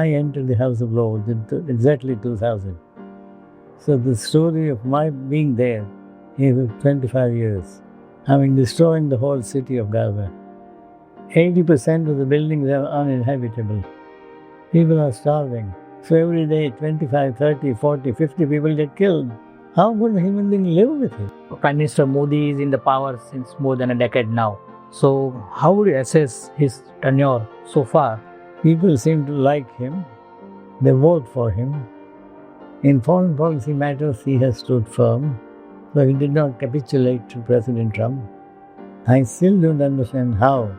I entered the House of Lords in exactly 2000. So the story of my being there is 25 years. I mean, destroying the whole city of Gaza. 80% of the buildings are uninhabitable. People are starving. So every day, 25, 30, 40, 50 people get killed. How would a human being live with it? Prime Minister Modi is in the power since more than a decade now. So how would you assess his tenure so far? People seem to like him. They vote for him. In foreign policy matters, he has stood firm. So he did not capitulate to President Trump. I still don't understand how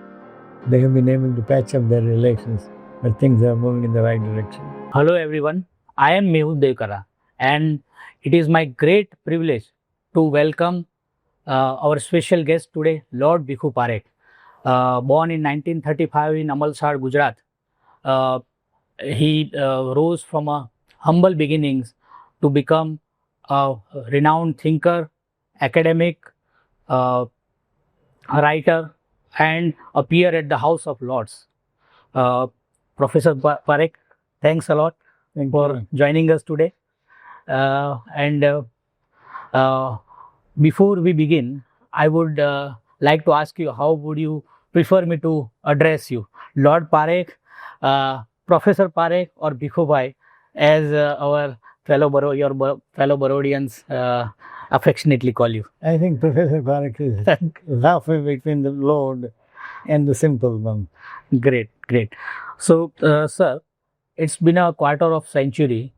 they have been able to patch up their relations, but things are moving in the right direction. Hello everyone, I am Mehul Devkala and it is my great privilege to welcome our special guest today, Lord Bhikhu Parekh. Born in 1935 in Amritsar, Gujarat, he rose from a humble beginnings to become a renowned thinker, academic, writer, and appear at the House of Lords. Professor Parekh, thanks a lot for joining us today. Before we begin, I would like to ask you, how would you prefer me to address you? Lord Parekh, Professor Parekh, or Bhikhu Bhai, as our fellow Barodians affectionately call you? I think Professor Parekh is halfway between the Lord and the simple one. Great. So, sir, it's been a quarter of century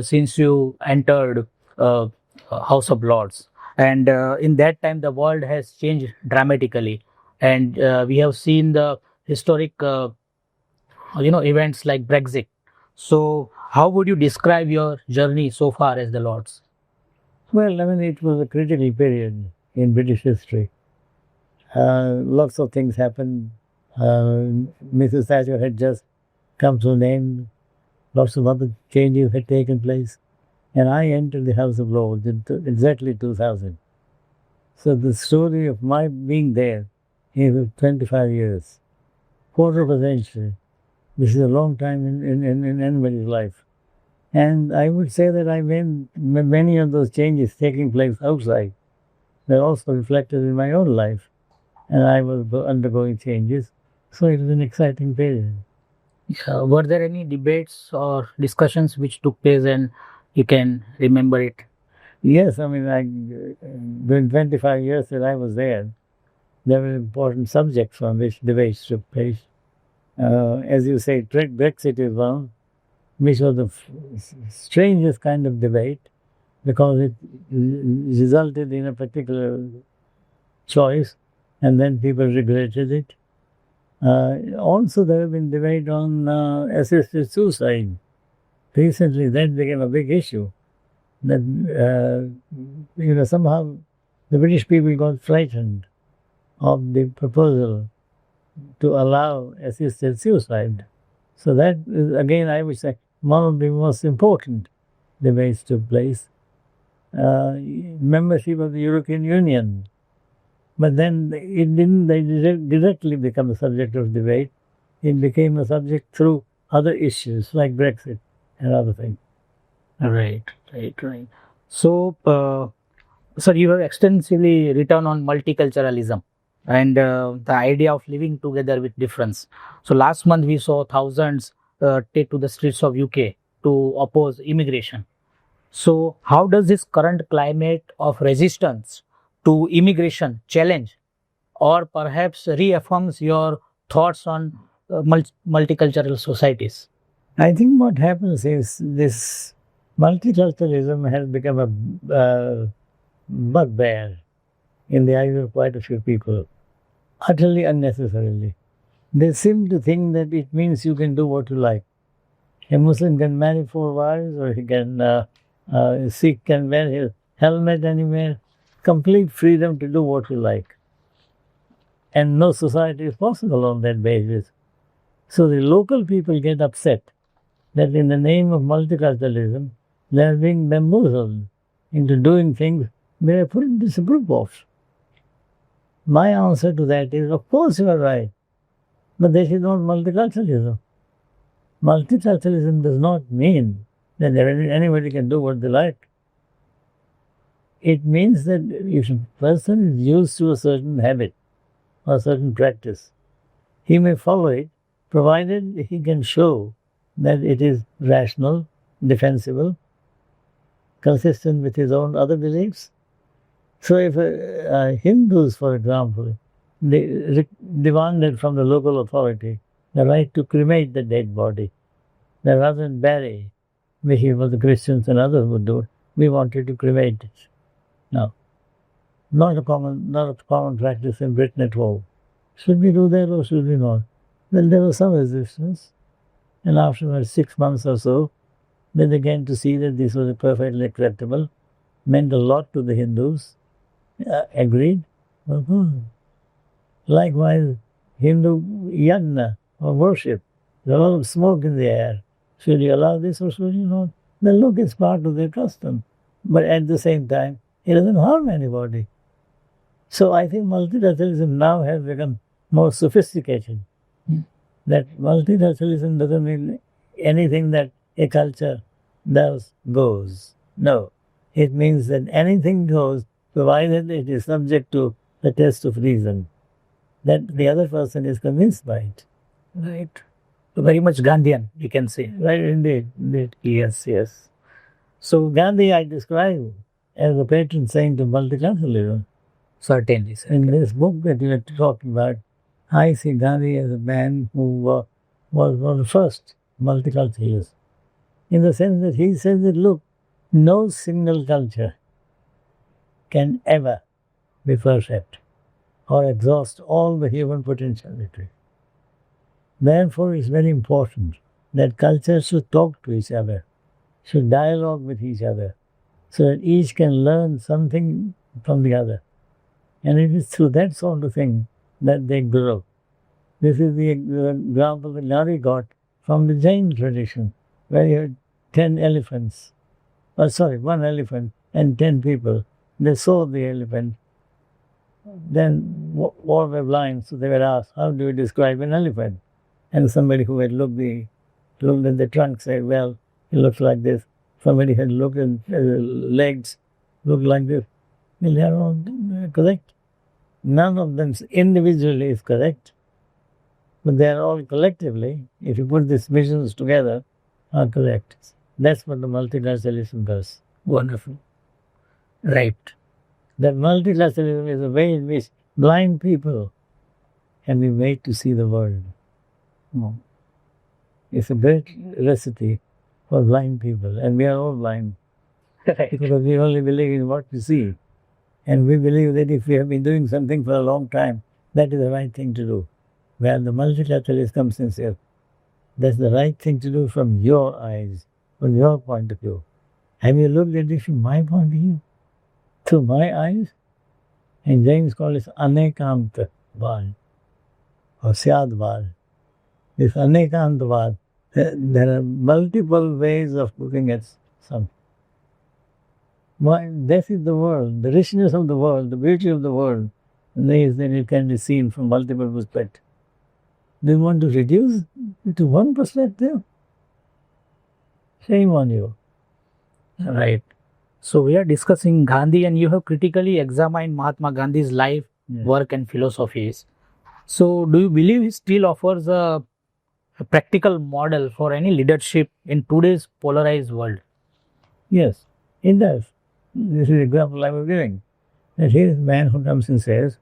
since you entered House of Lords, and in that time the world has changed dramatically, and we have seen the historic events like Brexit. So how would you describe your journey so far as the Lords? Well, I mean, it was a critical period in British history. Lots of things happened. Mrs. Thatcher had just come to an end. Lots of other changes had taken place. And I entered the House of Lords in exactly 2000. So the story of my being there is 25 years, quarter of a century. This is a long time in anybody's life. And I would say that many of those changes taking place outside were also reflected in my own life. And I was undergoing changes. So it was an exciting period. Were there any debates or discussions which took place and you can remember it? Yes, I mean, during 25 years that I was there were important subjects on which debates took place. As you say, Brexit is one, which was the strangest kind of debate because it resulted in a particular choice and then people regretted it. Also, there have been debate on assisted suicide. Recently, that became a big issue. That somehow the British people got frightened of the proposal to allow assisted suicide. So that is, again, I would say, one of the most important debates took place. Membership of the European Union. But then it didn't directly become a subject of debate. It became a subject through other issues like Brexit and other things. Right. So, sir, you have extensively written on multiculturalism and the idea of living together with difference. So, last month we saw thousands take to the streets of UK to oppose immigration. So, how does this current climate of resistance to immigration challenge or perhaps reaffirms your thoughts on multicultural societies? I think what happens is this multiculturalism has become a bugbear in the eyes of quite a few people, utterly unnecessarily. They seem to think that it means you can do what you like. A Muslim can marry 4 wives, or he can, a Sikh can wear his helmet anywhere. Complete freedom to do what you like. And no society is possible on that basis. So the local people get upset that in the name of multiculturalism, they are being bamboozled into doing things they are fully disapprove of. My answer to that is, of course you are right, but this is not multiculturalism. Multiculturalism does not mean that anybody can do what they like. It means that if a person is used to a certain habit or a certain practice, he may follow it, provided he can show that it is rational, defensible, consistent with his own other beliefs. So if Hindus, for example, they demanded from the local authority the right to cremate the dead body, that rather than bury, which is what the Christians and others would do, we wanted to cremate it. Now, not a common practice in Britain at all. Should we do that or should we not? Well, there was some resistance, and after 6 months or so, they began to see that this was perfectly acceptable, meant a lot to the Hindus, agreed. Likewise, Hindu yajna or worship, there's a lot of smoke in the air. Should you allow this or should you not? Well, look, it's part of their custom. But at the same time, it doesn't harm anybody. So I think multiculturalism now has become more sophisticated. That multiculturalism doesn't mean anything that a culture does goes. No. It means that anything goes provided it is subject to the test of reason, that the other person is convinced by it. Right. So very much Gandhian, you can say. Right, indeed. Yes, yes. So Gandhi I describe as a patron saint of multiculturalism. Certainly. In this book that you are talking about, I see Gandhi as a man who was one of the first multiculturalists, in the sense that he says that, look, no single culture can ever be perfect or exhaust all the human potentiality. Therefore, it's very important that cultures should talk to each other, should dialogue with each other, so that each can learn something from the other. And it is through that sort of thing that they grow. This is the example that Gandhi got from the Jain tradition, where you had 10 elephants. One elephant and 10 people. They saw the elephant. Then all were blind, so they were asked, how do you describe an elephant? And somebody who had looked at the trunk said, well, it looks like this. Somebody had looked at the legs, looked like this. Well, they are all correct. None of them individually is correct, but they are all collectively, if you put these visions together, are correct. That's what the multiculturalism does. Wonderful. Right. That multiculturalism is a way in which blind people can be made to see the world. It's a great recipe for blind people, and we are all blind. Right. Because we only believe in what we see. And we believe that if we have been doing something for a long time, that is the right thing to do. Where the multiculturalist comes and says, that's the right thing to do from your eyes, from your point of view. Have you looked at it from my point of view? Through my eyes? And James called it anekantavad or syadvad. This anekantavad, there are multiple ways of looking at something. This is the world, the richness of the world, the beauty of the world, is that it can be seen from multiple perspectives. Do you want to reduce it to one perspective? Shame on you. Right. So we are discussing Gandhi, and you have critically examined Mahatma Gandhi's life, work and philosophies. So do you believe he still offers a practical model for any leadership in today's polarized world? Yes, it does. This is the example I was giving. That here is a man who comes and says,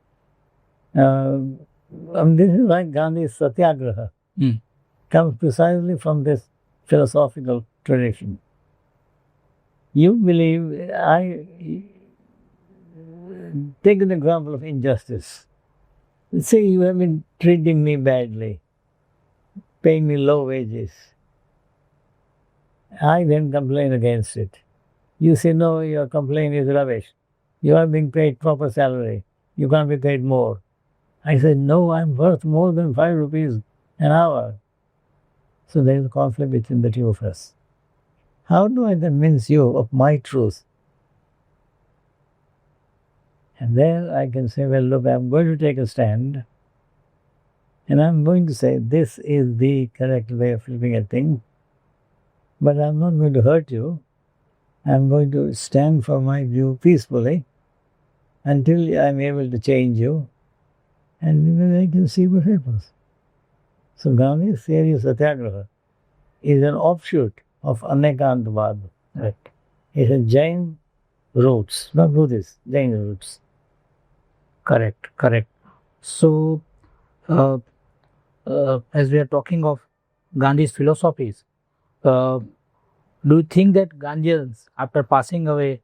this is like Gandhi's satyagraha. Comes precisely from this philosophical tradition. You believe, take an example of injustice. Say you have been treating me badly, paying me low wages. I then complain against it. You say, no, your complaint is rubbish. You are being paid proper salary. You can't be paid more. I said, no, I'm worth more than 5 rupees an hour. So there is a conflict between the two of us. How do I convince you of my truth? And there I can say, well, look, I'm going to take a stand. And I'm going to say this is the correct way of looking at things, but I'm not going to hurt you. I'm going to stand for my view peacefully until I'm able to change you, and then I can see what happens. So Gandhi's theory of satyagraha is an offshoot of Anekantavad. Right. It has Jain roots, not Buddhist, Jain roots. Correct. So, as we are talking of Gandhi's philosophies, do you think that Gandhians, after passing away,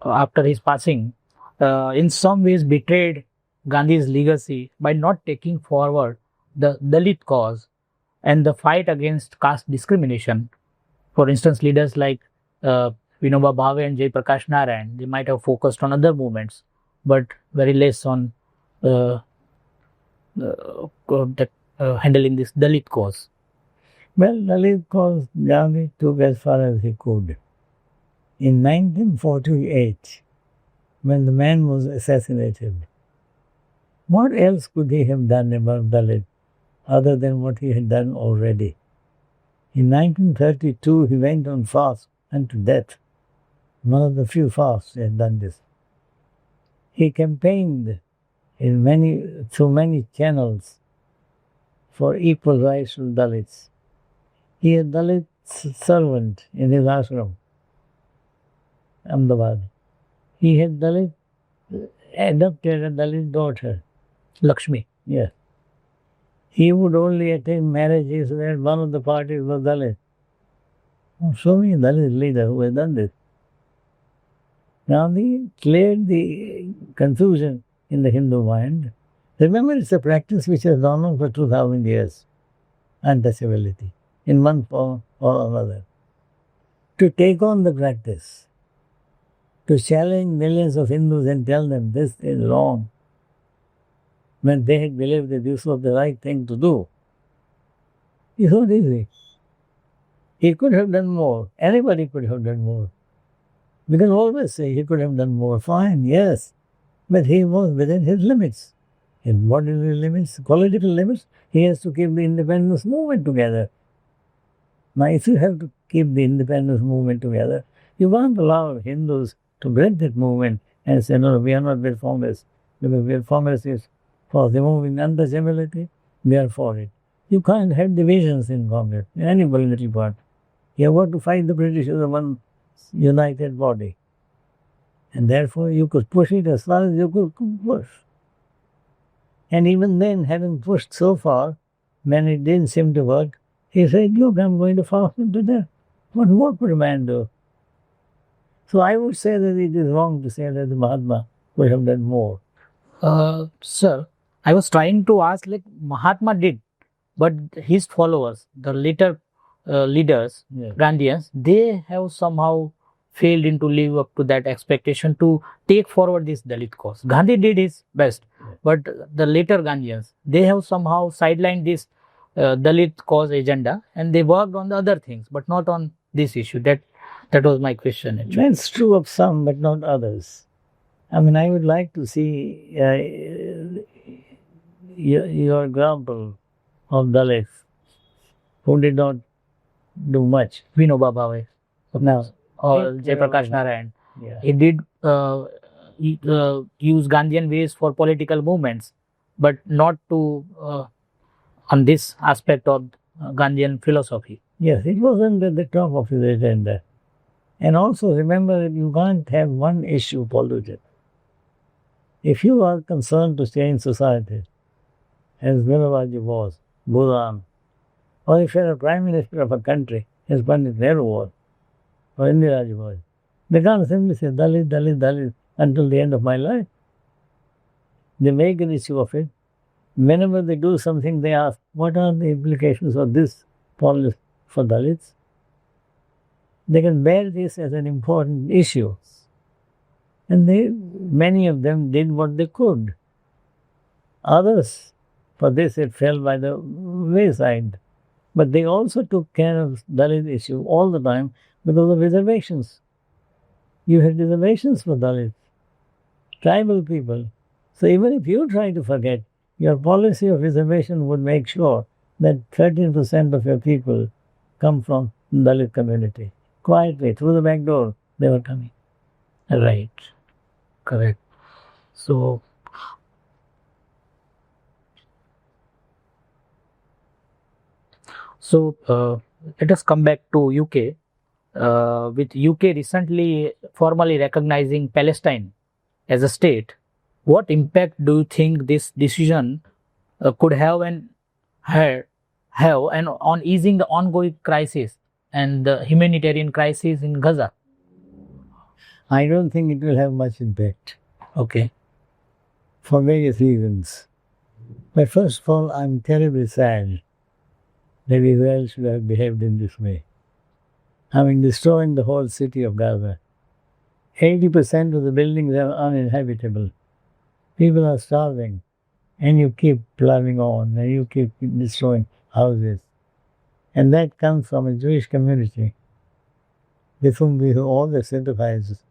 after his passing, in some ways betrayed Gandhi's legacy by not taking forward the Dalit cause and the fight against caste discrimination? For instance, leaders like Vinoba Bhave and Jai Prakash Narayan, they might have focused on other movements, but very less on handling this Dalit cause. Well, Dalit cause Gandhi took as far as he could. In 1948, when the man was assassinated, what else could he have done about Dalit other than what he had done already? In 1932, he went on fast unto death. One of the few fasts he had done this. He campaigned through many channels for equal rights to Dalits. He had Dalit servant in his ashram, Ahmedabad. He had adopted a Dalit daughter, Lakshmi. yes. He would only attend marriages where one of the parties was Dalit. So many Dalit leaders who have done this. Gandhi cleared the confusion in the Hindu mind. Remember, it's a practice which has gone on for 2000 years, untouchability, in one form or another. To take on the practice, to challenge millions of Hindus and tell them this is wrong, when they had believed that this was the right thing to do, is not easy. He could have done more. Anybody could have done more. We can always say he could have done more. Fine, yes. But he was within his limits. In bodily limits, political limits, he has to keep the independence movement together. Now, if you have to keep the independence movement together, you won't allow Hindus to break that movement and say, no, we are not with Congress, because Congress is for removing untouchability, we are for it. You can't have divisions in Congress, in any political party. You have got to fight the British as one united body. And therefore, you could push it as far as you could push. And even then, having pushed so far, when it didn't seem to work, he said, look, I'm going to fast him to death. What more could a man do? So I would say that it is wrong to say that the Mahatma would have done more. Sir, I was trying to ask, like Mahatma did, but his followers, the later leaders, Yes. Gandhians, they have somehow failed in to live up to that expectation to take forward this Dalit cause. Gandhi did his best, but the later Gandhians, they have somehow sidelined this Dalit cause agenda and they worked on the other things, but not on this issue. That was my question, actually. That's true of some, but not others. I mean, I would like to see your example of Dalits who did not do much. Vinoba Bhave. Now, Or Jai Prakash Narayan. yeah. He did use Gandhian ways for political movements, but not to on this aspect of Gandhian philosophy. Yes, it wasn't at the top of his agenda. And also remember that you can't have one issue polluted. If you are concerned to change society, as Vinobaji was, Bhutan, or if you're a prime minister of a country, as Pandit Nehru was, or Indiraji was, they can't simply say Dalit, Dalit, Dalit until the end of my life. They make an issue of it. Whenever they do something, they ask, what are the implications of this policy for Dalits? They can bear this as an important issue. And many of them did what they could. Others, for this, it fell by the wayside. But they also took care of Dalit issue all the time because of reservations. You had reservations for Dalits, tribal people. So even if you try to forget, your policy of reservation would make sure that 13% of your people come from Dalit community. Quietly, through the back door, they were coming. Right. Correct. So, let us come back to UK. With UK recently formally recognizing Palestine as a state, what impact do you think this decision could have and on easing the ongoing crisis and the humanitarian crisis in Gaza? I don't think it will have much impact Okay. for various reasons. But first of all, I'm terribly sad that Israel should have behaved in this way. I mean, destroying the whole city of Gaza. 80% of the buildings are uninhabitable. People are starving, and you keep plowing on, and you keep destroying houses. And that comes from a Jewish community with whom we all sympathize.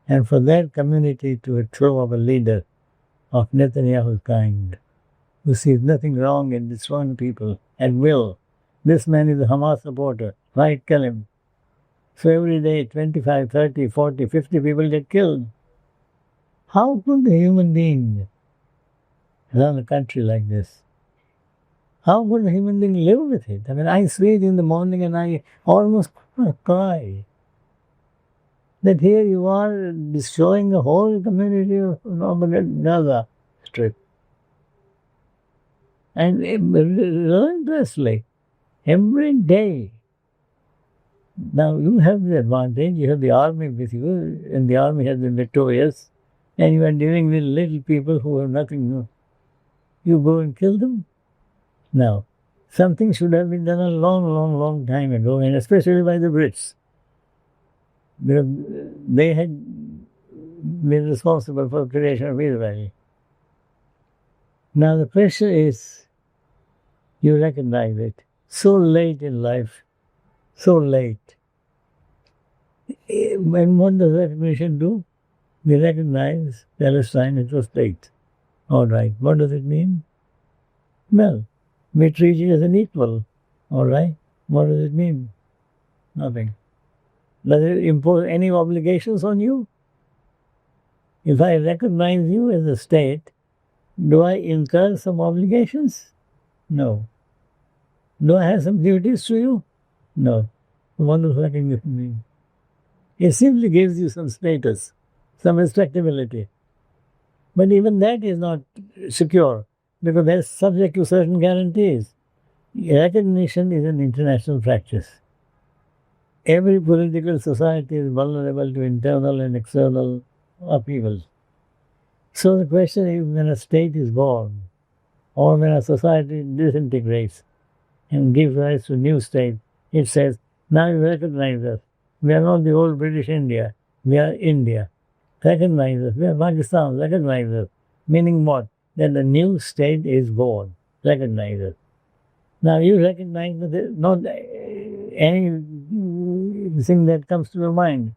And for that community to throw up a leader of Netanyahu's kind, who sees nothing wrong in destroying people at will. This man is a Hamas supporter. Right, kill him. So every day 25, 30, 40, 50 people get killed. How could a human being run a country like this? How could a human being live with it? I mean, I see it in the morning and I almost cry. That here you are destroying the whole community of Gaza Strip. And relentlessly, every day. Now you have the advantage, you have the army with you, and the army has been victorious, and you are dealing with little people who have nothing new. You go and kill them? Now, something should have been done a long time ago, and especially by the Brits. They had been responsible for the creation of Israel. Now the pressure is, you recognize it so late in life, so late. And what does recognition do? We recognize Palestine as a state. All right. What does it mean? Well, we treat it as an equal. All right. What does it mean? Nothing. Does it impose any obligations on you? If I recognize you as a state, do I incur some obligations? No. Do I have some duties to you? No. What does recognition mean? It simply gives you some status, some respectability. But even that is not secure because that's subject to certain guarantees. Recognition is an international practice. Every political society is vulnerable to internal and external upheavals. So the question is, when a state is born, or when a society disintegrates and gives rise to a new state, it says, now you recognize us. We are not the old British India. We are India. Recognize us. We are Pakistan. Recognize us. Meaning what? That the new state is born. Recognize us. Now you recognize that not anything that comes to your mind.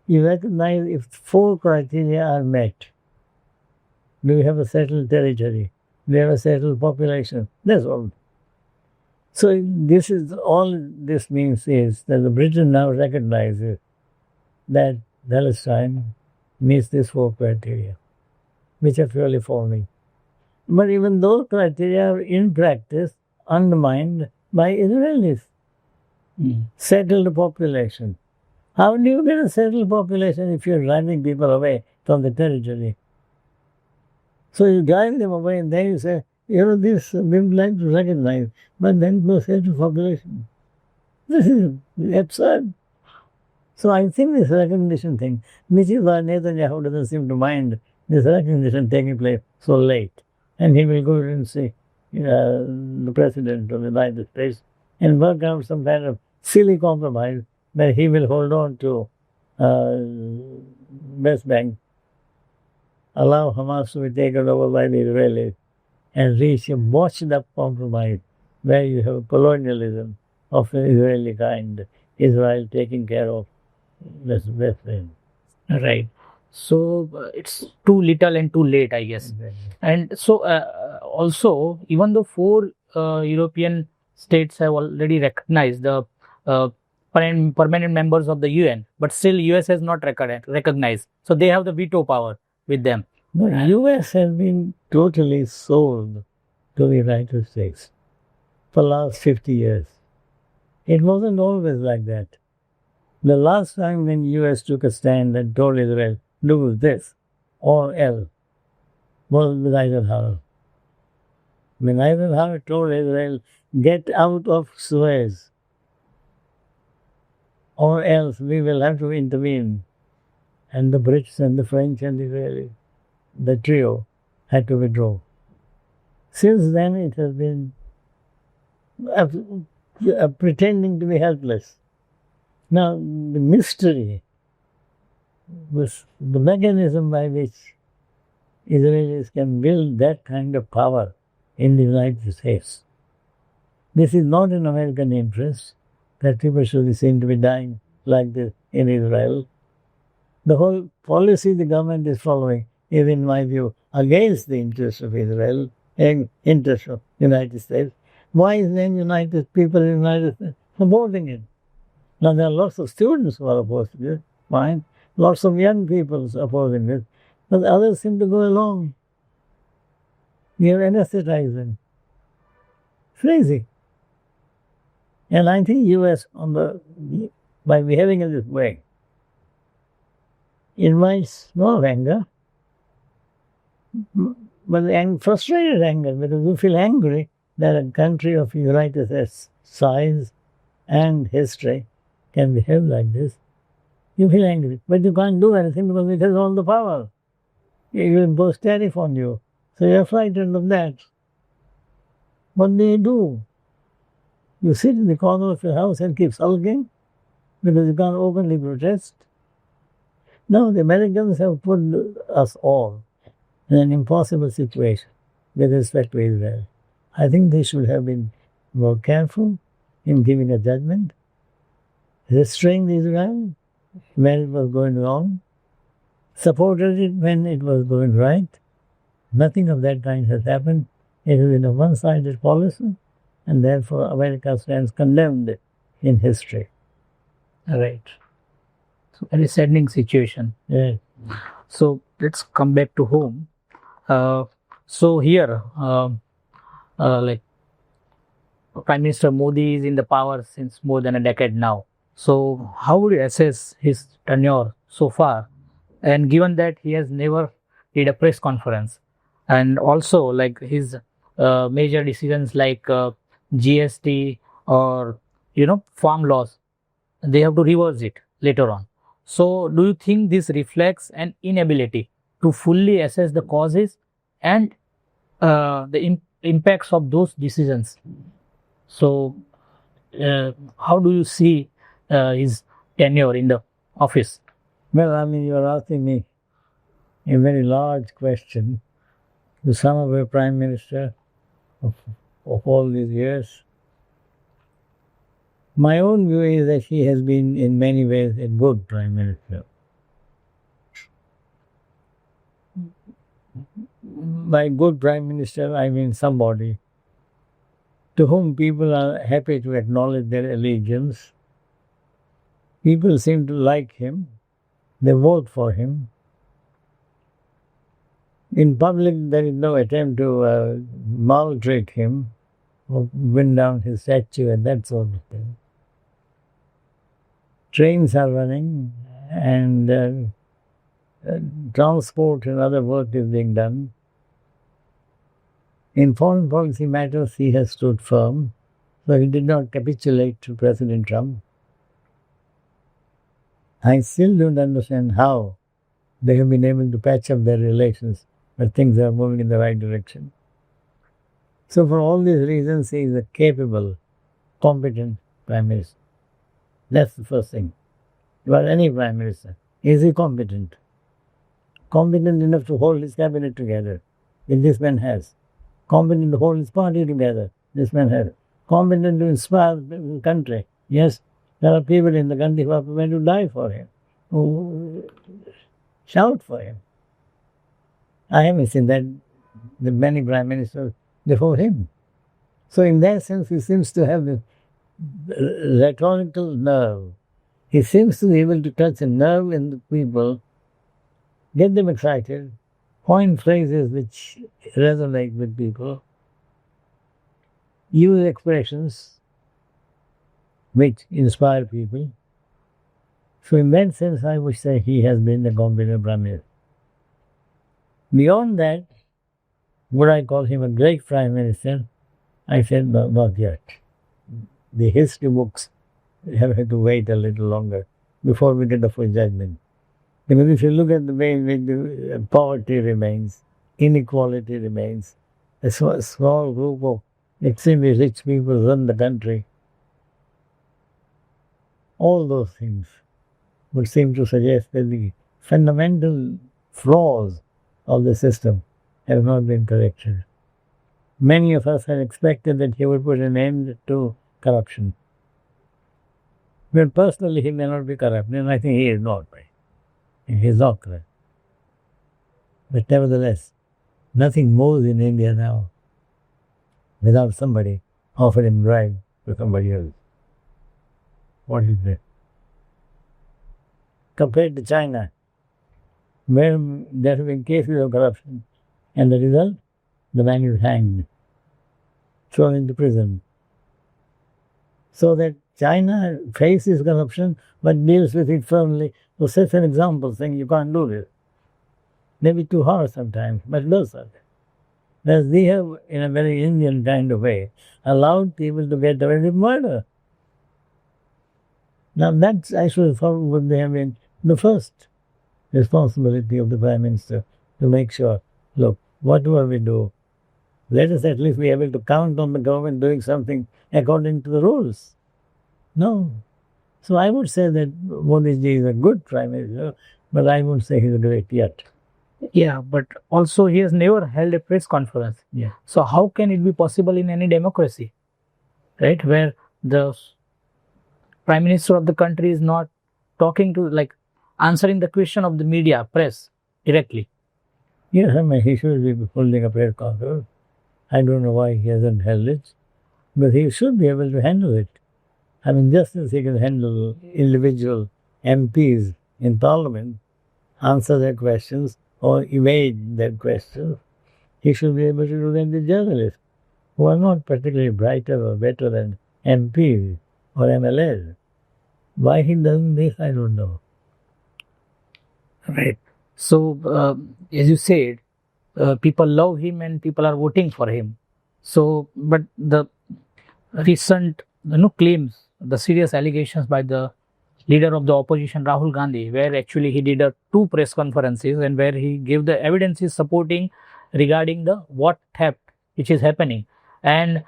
You recognize if 4 criteria are met. Do we have a settled territory? Do we have a settled population? That's all. So this is all this means is that the Britain now recognizes that Palestine meets these 4 criteria, which are purely forming. But even those criteria are in practice undermined by Israelis. Settled population. How do you get a settled population if you're driving people away from the territory? So you drive them away and then you say, this we would like to recognize, but then no settled population. This is absurd. So I think this recognition thing, which is why Netanyahu doesn't seem to mind this recognition taking place so late. And he will go and see the president of the United States and work out some kind of silly compromise that he will hold on to West Bank, allow Hamas to be taken over by the Israelis, and reach a washed-up compromise where you have colonialism of the Israeli kind, Israel taking care of West Bank. Right. So it's too little and too late, I guess. Exactly. And so also, even though four European states have already recognized the permanent members of the UN, but still US has not recognized. So they have the veto power with them. The US has been totally sold to the United States for the last 50 years. It wasn't always like that. The last time when US took a stand and told Israel, do this or else, was with Eisenhower. When Eisenhower told Israel, get out of Suez, or else we will have to intervene. And the Brits and the French and the Israelis, the trio, had to withdraw. Since then, it has been pretending to be helpless. Now, the mystery was the mechanism by which Israelis can build that kind of power in the United States. This is not in American interest that people should be seen to be dying like this in Israel. The whole policy the government is following is, in my view, against the interests of Israel and interests of the United States. Why is then people in the United States supporting it? Now, there are lots of students who are opposed to it, fine. Lots of young people opposing it, but others seem to go along. You're anesthetizing. Crazy. And I think US, by behaving in this way, invites no anger, but frustrated anger, because you feel angry that a country of United States size and history can behave like this. You feel angry, but you can't do anything because it has all the power. It will impose tariff on you. So you're frightened of that. What do? You sit in the corner of your house and keep sulking because you can't openly protest. No, the Americans have put us all in an impossible situation with respect to Israel. I think they should have been more careful in giving a judgment, restraining Israel when it was going wrong, supported it when it was going right. Nothing of that kind has happened. It has been a one-sided policy, and therefore America stands condemned in history. Right. So, very saddening situation. Yeah. So, let's come back to home. So, here, like Prime Minister Modi is in the power since more than a decade now. So, how would you assess his tenure so far? And given that he has never did a press conference, and also like his major decisions like GST or farm laws, they have to reverse it later on. So, do you think this reflects an inability to fully assess the causes and the impacts of those decisions? So, how do you see his tenure in the office? Well, I mean, you're asking me a very large question to sum up a prime minister of all these years. My own view is that he has been, in many ways, a good prime minister. By good prime minister, I mean somebody to whom people are happy to acknowledge their allegiance. People seem to like him. They vote for him. In public, there is no attempt to maltreat him or bring down his statue and that sort of thing. Trains are running and transport and other work is being done. In foreign policy matters, he has stood firm, so he did not capitulate to President Trump. I still don't understand how they have been able to patch up their relations, but things are moving in the right direction. So for all these reasons, he is a capable, competent prime minister. That's the first thing. About any prime minister, is he competent? Competent enough to hold his cabinet together, which this man has. Competent to hold his party together, this man has. Competent to inspire the country. Yes, there are people in the country who are prepared to die for him, who shout for him. I haven't seen that the many prime ministers before him. So in that sense, he seems to have the rhetorical nerve. He seems to be able to touch a nerve in the people, get them excited, coin phrases which resonate with people, use expressions which inspire people. So in that sense, I would say he has been the competent prime minister. Beyond that, would I call him a great prime minister? I said, no, not yet. The history books have had to wait a little longer before we get the full judgment. Because if you look at the way in which the poverty remains, inequality remains, a small group of extremely rich people run the country, all those things would seem to suggest that the fundamental flaws of the system have not been corrected. Many of us had expected that he would put an end to corruption. But personally, he may not be corrupt, and I think he is not. He is not corrupt. But nevertheless, nothing moves in India now without somebody offering bribe to somebody else. What is that? Compared to China, where there have been cases of corruption, and the result, the man is hanged, thrown into prison. So that China faces corruption but deals with it firmly. So sets an example saying you can't do this. Maybe too hard sometimes, but does that. Whereas we have, in a very Indian kind of way, allowed people to get away with murder. Now that's, I should have thought, would have been the first responsibility of the Prime Minister, to make sure, look, whatever we do, let us at least be able to count on the government doing something according to the rules. No. So I would say that Modi ji is a good Prime Minister, but I won't say he's a great yet. Yeah, but also he has never held a press conference. Yeah. So how can it be possible in any democracy, right, where the Prime Minister of the country is not talking to, like, answering the question of the media, press, directly? Yes, I mean, he should be holding a press conference. I don't know why he hasn't held it, but he should be able to handle it. I mean, just as he can handle individual MPs in Parliament, answer their questions or evade their questions, he should be able to do that with journalists who are not particularly brighter or better than MPs or MLAs. Why he doesn't this, I don't know. Right. So, as you said, people love him and people are voting for him. So, but the recent claims, the serious allegations by the leader of the opposition, Rahul Gandhi, where actually he did two press conferences and where he gave the evidences supporting regarding the what theft which is happening, and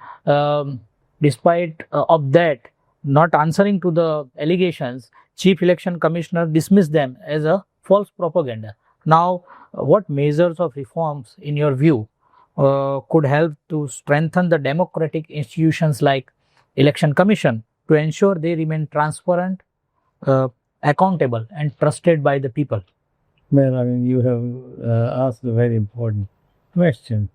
despite of that not answering to the allegations, Chief Election Commissioner dismissed them as a false propaganda. Now, what measures of reforms, in your view, could help to strengthen the democratic institutions like Election Commission to ensure they remain transparent, accountable, and trusted by the people? Well, I mean, you have asked a very important question,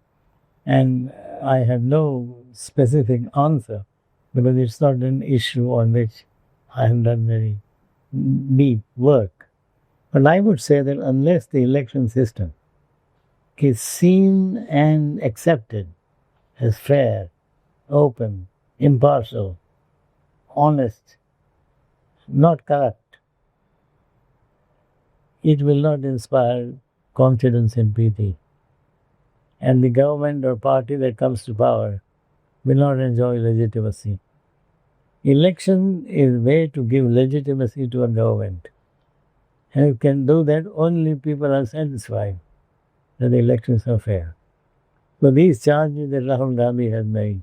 and I have no specific answer because it's not an issue on which I have done very deep work. But I would say that unless the election system is seen and accepted as fair, open, impartial, honest, not corrupt, it will not inspire confidence in people. And the government or party that comes to power will not enjoy legitimacy. Election is a way to give legitimacy to a government. And you can do that only if people are satisfied that the elections are fair. So these charges that Rahul Gandhi has made,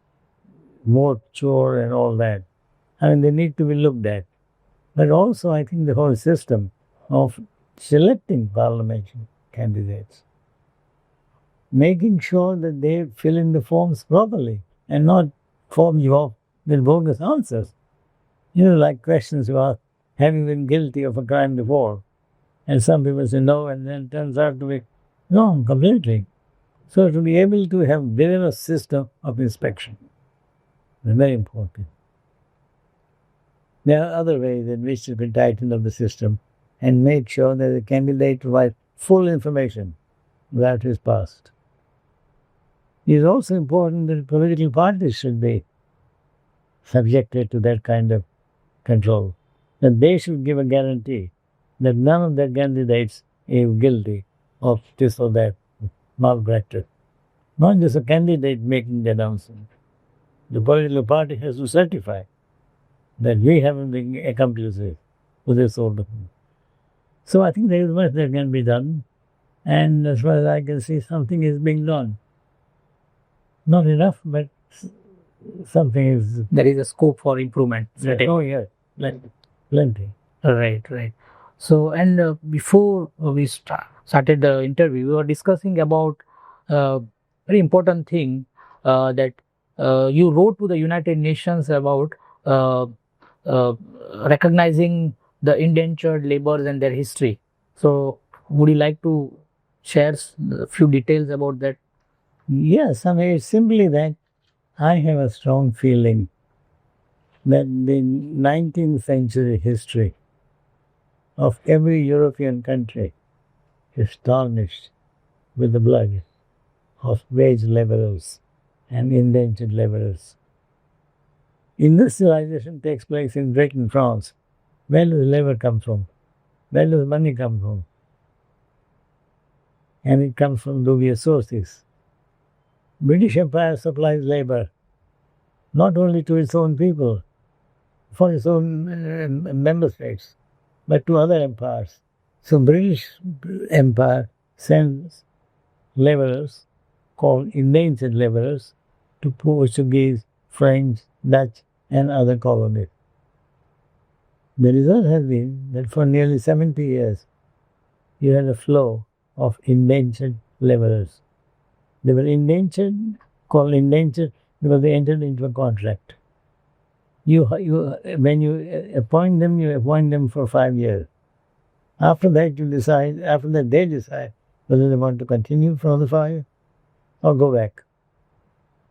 more chore and all that, I mean, they need to be looked at. But also, I think the whole system of selecting parliamentary candidates, making sure that they fill in the forms properly and not form you off with bogus answers. You know, like questions you ask, have you been guilty of a crime before? And some people say no, and then it turns out to be wrong completely. So to be able to have within a system of inspection is very important. There are other ways in which you can tighten up the system and make sure that the candidate provides full information about his past. It is also important that political parties should be subjected to that kind of control, that they should give a guarantee that none of their candidates is guilty of this or that malpractice. Not just a candidate making the announcement. The political party has to certify that we haven't been accomplices to this sort of thing. So I think there is much that can be done, and as far as I can see, something is being done. Not enough, but something is. There is a scope for improvement. Oh, yeah, plenty. Right. So, and before we started the interview, we were discussing about very important thing that you wrote to the United Nations about uh, uh, recognizing the indentured laborers and their history. So, would you like to share a few details about that? Yes, I mean, it's simply that I have a strong feeling that the 19th century history of every European country is tarnished with the blood of wage laborers and indentured laborers. Industrialization takes place in Britain, France. Where does labor come from? Where does money come from? And it comes from dubious sources. British Empire supplies labor not only to its own people, for its own member states, but to other empires. So British Empire sends laborers, called indentured laborers, to Portuguese, French, Dutch, and other colonies. The result has been that for nearly 70 years, you had a flow of indentured laborers. They were indentured, called indentured, because they entered into a contract. When you appoint them for 5 years. After that, they decide whether they want to continue for the 5 or go back.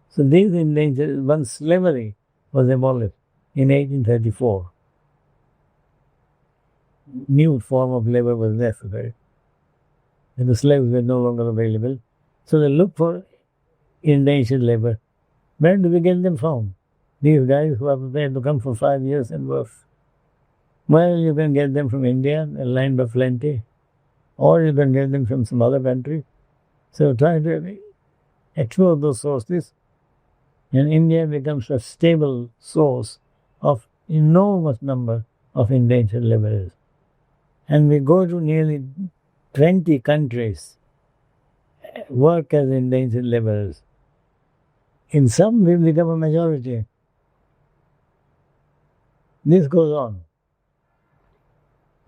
So these indentured, once slavery was abolished in 1834, new form of labor was necessary. And the slaves were no longer available. So they looked for indentured labor. Where do we get them from? These guys who are prepared to come for 5 years and work. Well, you can get them from India, a land of plenty, or you can get them from some other country. So try to explore those sources, and India becomes a stable source of enormous number of indentured laborers. And we go to nearly 20 countries, work as indentured laborers. In some, we become a majority. This goes on.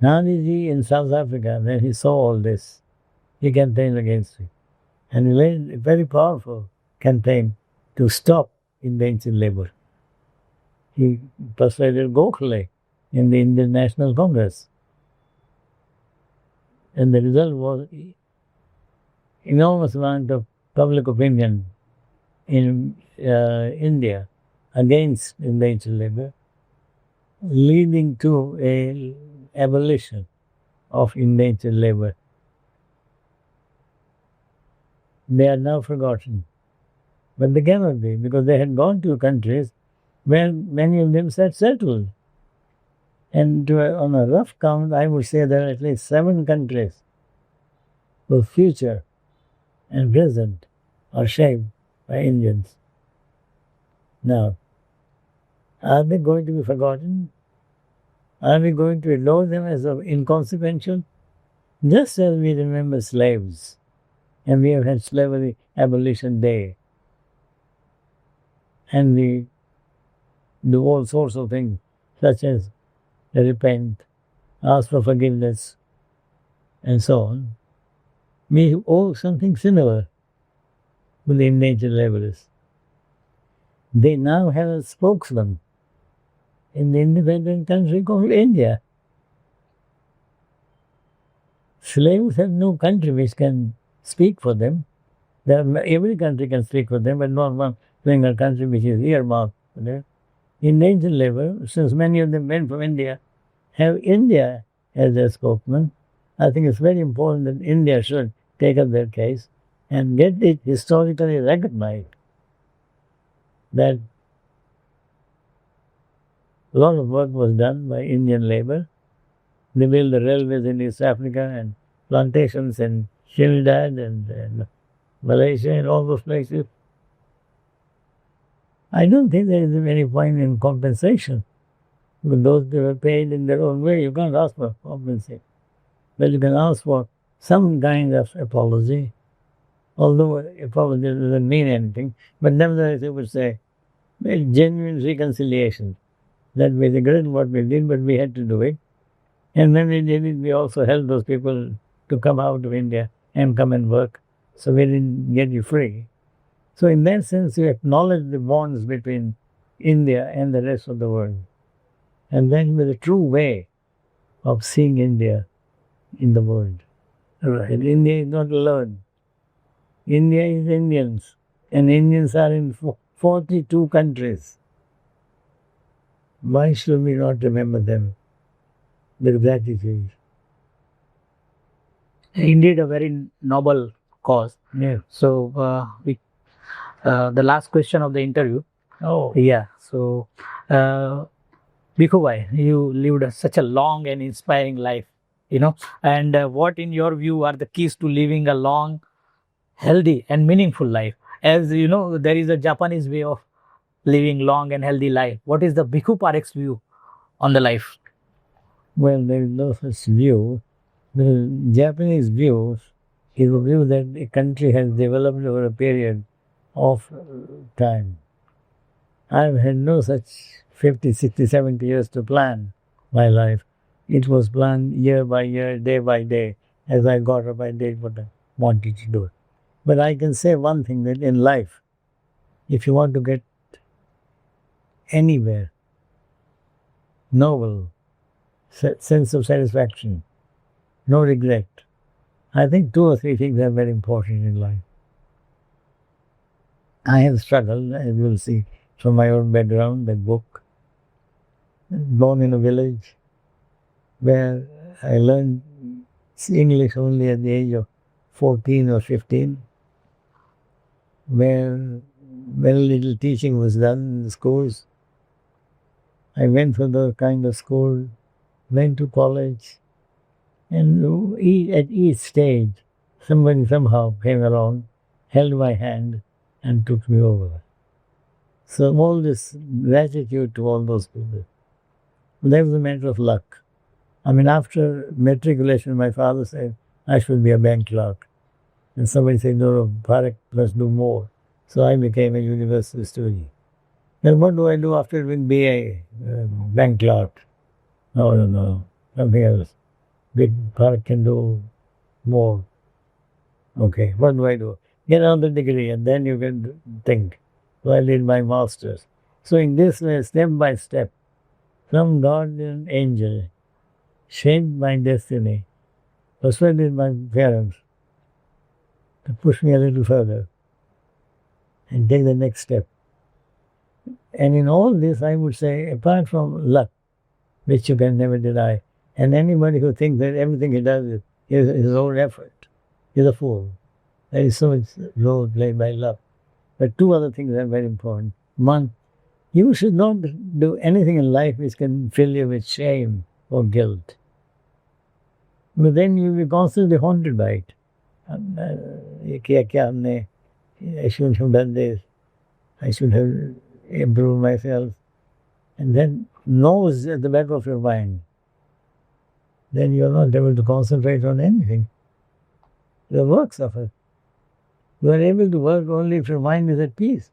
Gandhiji in South Africa, when he saw all this, he campaigned against it. And he led a very powerful campaign to stop indentured labor. He persuaded Gokhale in the Indian National Congress. And the result was enormous amount of public opinion in India against indentured labor, leading to a abolition of indentured labor. They are now forgotten. But they cannot be, because they had gone to countries where many of them had settled. And on a rough count, I would say there are at least 7 countries whose future and present are shaped by Indians. Now, are they going to be forgotten? Are we going to ignore them as inconsequential? Just as we remember slaves, and we have had slavery abolition day, and we do all sorts of things, such as repent, ask for forgiveness, and so on. We owe something similar to the indentured laborers. They now have a spokesman in the independent country called India. Slaves have no country which can speak for them. Every country can speak for them, but not one single country which is earmarked for them. In the Indian level, since many of them went from India, have India as their spokesman, I think it's very important that India should take up their case and get it historically recognized that a lot of work was done by Indian labor. They built the railways in East Africa and plantations in Trinidad and Malaysia and all those places. I don't think there is any point in compensation. Because those they were paid in their own way, you can't ask for compensation. But you can ask for some kind of apology, although apology doesn't mean anything. But nevertheless, they would say, well, genuine reconciliation. That we regret what we did, but we had to do it. And when we did it, we also helped those people to come out of India and come and work. So we didn't get you free. So in that sense, you acknowledge the bonds between India and the rest of the world. And then with a true way of seeing India in the world. Right. India is not alone. India is Indians. And Indians are in 42 countries. Why should we not remember them with gratitude? Indeed, a very noble cause. Yeah. So, the last question of the interview. Oh. Yeah. So, Bhikhu Bhai, you lived such a long and inspiring life, and what in your view are the keys to living a long, healthy and meaningful life? As you know, there is a Japanese way of living long and healthy life. What is the Bhikhu Parekh's view on the life? Well, there is no such view. The Japanese view is a view that a country has developed over a period of time. I've had no such 50, 60, 70 years to plan my life. It was planned year by year, day by day. As I got up, I did what I wanted to do. But I can say one thing, that in life, if you want to get anywhere, noble, sense of satisfaction, no regret, I think 2 or 3 things are very important in life. I have struggled, as you'll see from my own background, that book. Born in a village where I learned English only at the age of 14 or 15, where very little teaching was done in the schools. I went for the kind of school, went to college, and at each stage, somebody somehow came along, held my hand, and took me over. So all this gratitude to all those people. That was a matter of luck. I mean, after matriculation, my father said I should be a bank clerk. And somebody said, no, Parekh must do more. So I became a university student. Then what do I do after doing BA, bank clerk? No, something else. Parekh can do more. Okay, what do I do? Get another degree and then you can think. So I did my master's. So in this way, step by step, some guardian angel shaped my destiny, persuaded my parents to push me a little further and take the next step. And in all this, I would say, apart from luck, which you can never deny, and anybody who thinks that everything he does is his own effort is a fool. There is so much role played by luck. But 2 other things are very important. One, you should not do anything in life which can fill you with shame or guilt. But then you'll be constantly haunted by it. I shouldn't have done this. I should have improved myself. And then knows at the back of your mind. Then you're not able to concentrate on anything. Your work suffers. You are able to work only if your mind is at peace.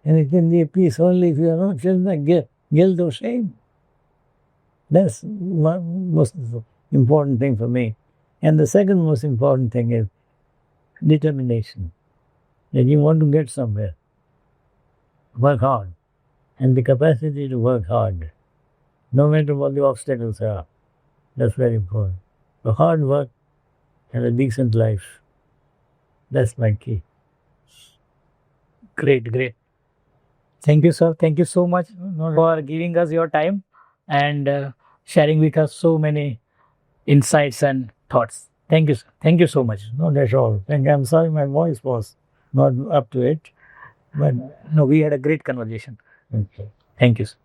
And it can be at peace only if you are not feeling like guilt or shame. That's one most important thing for me. And the second most important thing is determination. That you want to get somewhere. Work hard. And the capacity to work hard. No matter what the obstacles are. That's very important. So hard work and a decent life. That's my key. Great, great. Thank you, sir. Thank you so much No, for giving us your time and sharing with us so many insights and thoughts. Thank you, sir. Thank you so much. not at all. And I'm sorry my voice was not up to it. But No, we had a great conversation. okay. Thank you, sir.